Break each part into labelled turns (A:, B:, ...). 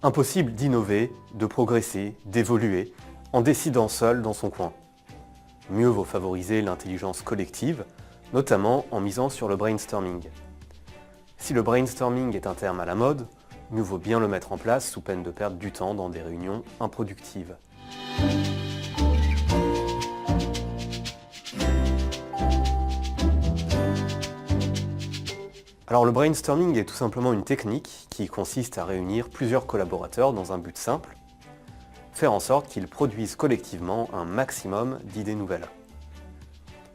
A: Impossible d'innover, de progresser, d'évoluer, en décidant seul dans son coin. Mieux vaut favoriser l'intelligence collective, notamment en misant sur le brainstorming. Si le brainstorming est un terme à la mode, mieux vaut bien le mettre en place sous peine de perdre du temps dans des réunions improductives. Alors le brainstorming est tout simplement une technique qui consiste à réunir plusieurs collaborateurs dans un but simple, faire en sorte qu'ils produisent collectivement un maximum d'idées nouvelles.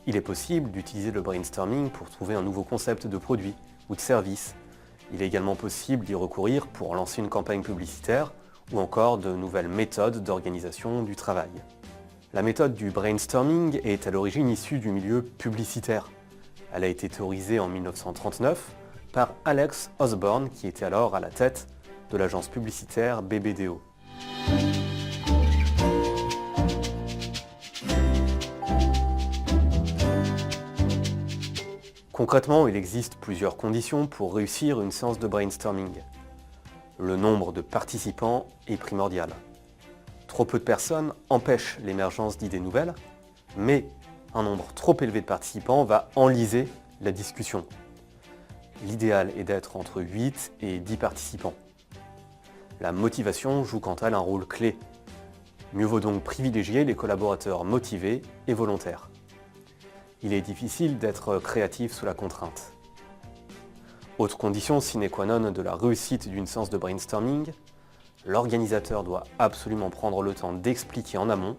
A: Il est possible d'utiliser le brainstorming pour trouver un nouveau concept de produit ou de service. Il est également possible d'y recourir pour lancer une campagne publicitaire ou encore de nouvelles méthodes d'organisation du travail. La méthode du brainstorming est à l'origine issue du milieu publicitaire. Elle a été théorisée en 1939 par Alex Osborne, qui était alors à la tête de l'agence publicitaire BBDO. Concrètement, il existe plusieurs conditions pour réussir une séance de brainstorming. Le nombre de participants est primordial. Trop peu de personnes empêchent l'émergence d'idées nouvelles, mais un nombre trop élevé de participants va enliser la discussion. L'idéal est d'être entre 8 et 10 participants. La motivation joue quant à elle un rôle clé. Mieux vaut donc privilégier les collaborateurs motivés et volontaires. Il est difficile d'être créatif sous la contrainte. Autre condition sine qua non de la réussite d'une séance de brainstorming, l'organisateur doit absolument prendre le temps d'expliquer en amont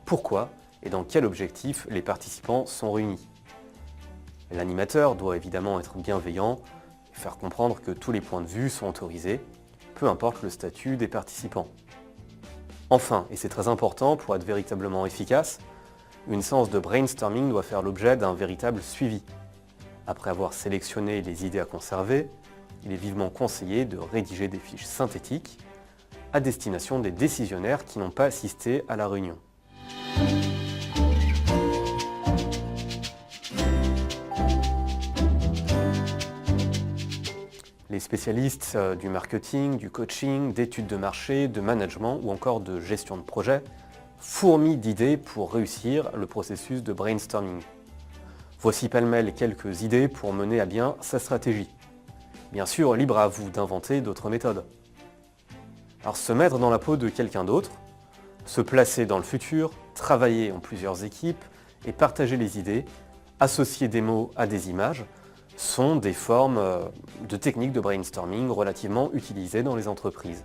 A: pourquoi et dans quel objectif les participants sont réunis. L'animateur doit évidemment être bienveillant et faire comprendre que tous les points de vue sont autorisés, peu importe le statut des participants. Enfin, et c'est très important pour être véritablement efficace, une séance de brainstorming doit faire l'objet d'un véritable suivi. Après avoir sélectionné les idées à conserver, il est vivement conseillé de rédiger des fiches synthétiques à destination des décisionnaires qui n'ont pas assisté à la réunion. Les spécialistes du marketing, du coaching, d'études de marché, de management ou encore de gestion de projet fourmillent d'idées pour réussir le processus de brainstorming. Voici pêle-mêle quelques idées pour mener à bien sa stratégie. Bien sûr, libre à vous d'inventer d'autres méthodes. Alors se mettre dans la peau de quelqu'un d'autre, se placer dans le futur, travailler en plusieurs équipes et partager les idées, associer des mots à des images, sont des formes de techniques de brainstorming relativement utilisées dans les entreprises.